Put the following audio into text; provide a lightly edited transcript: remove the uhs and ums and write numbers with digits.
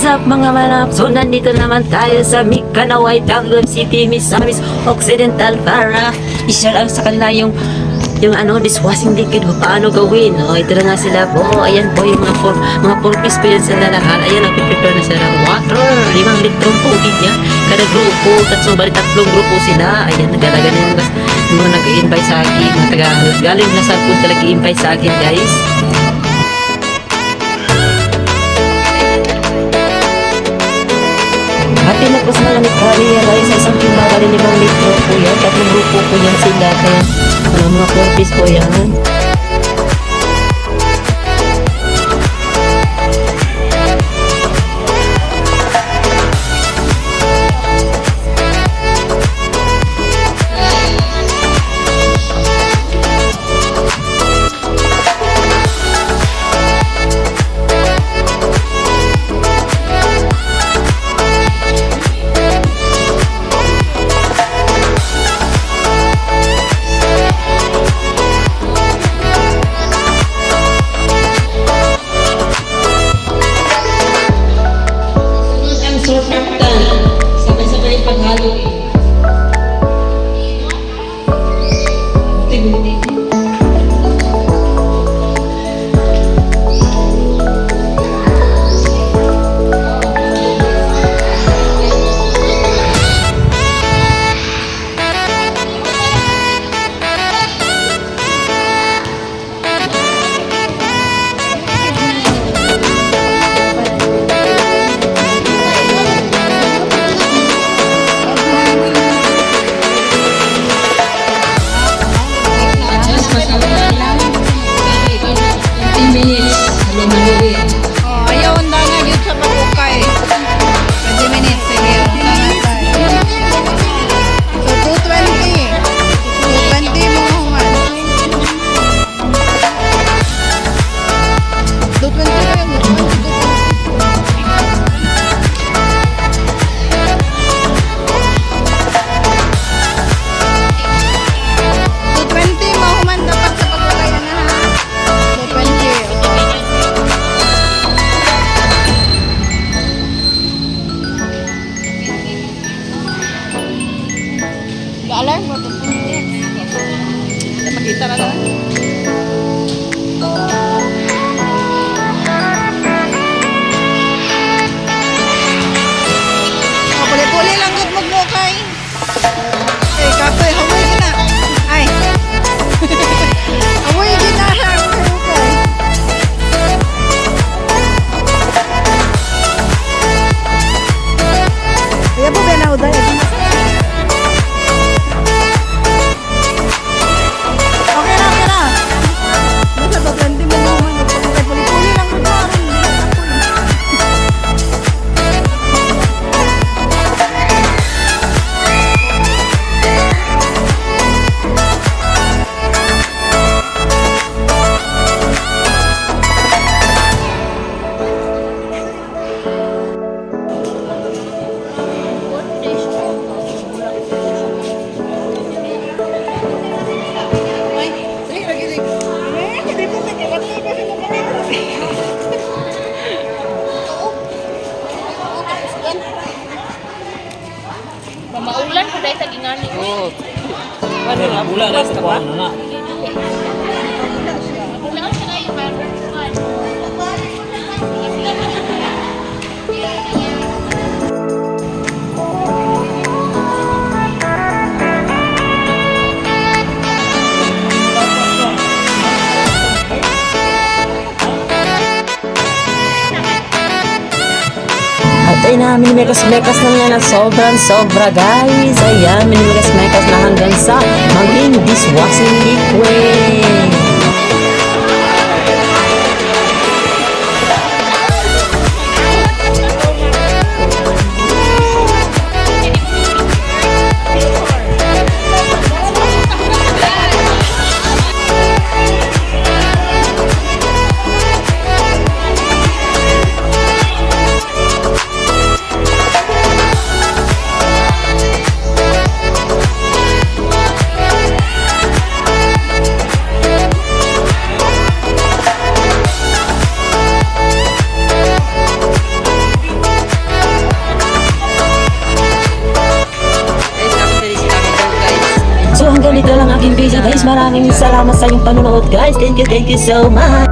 What's up mga manap? So nandito naman tayo sa Mikanaway, Tanglob City, Misamis Occidental para i-share lang sa kanila yung dishwashing liquid kung paano gawin. Ito na nga sila po. Ayan po yung mga piece po yan sila lahat. Ayan, nagpiprepare na sila ng water. 5 litrong tubig yan. Kada grupo, bali 3 grupo sila. Ayan, nagalaga na yung mga nag-i-invite sa akin. Mga galing na sa kung sila nag-i-invite sa akin, guys. Hati na po sa mga nag-realize sa isang timba, bali 5 litro po yan. 3 grupo po yan sila. Kaya mga purpose po yan. Sabay-sabay yung paghalo eh. Buti-buti. Ayaw ang nga yun sa pagkukay. 20 minutes, sige. So, 220. 220 mga human. 220 na yung 220 mga human dapat sa pagkukay na ha. 220. Alarm mo ito. Makita na lang. Puli-puli lang good magmukay. Eh, kapoy, hawoy gina. Ay. Hawoy gina siya. Kaya po ba na uday? Maulan pa dahil tagingani. Oo. Ano na, ulan na sa kuwan na. Ulan siya kayo, parang Ay na, minimekas-mekas na nga na sobra guys. Ayan, minimekas-mekas na hanggang sa maging dishwashing liquid. So hanggang dito lang aking video guys. Maraming salamat sa inyong panonood guys. Thank you so much.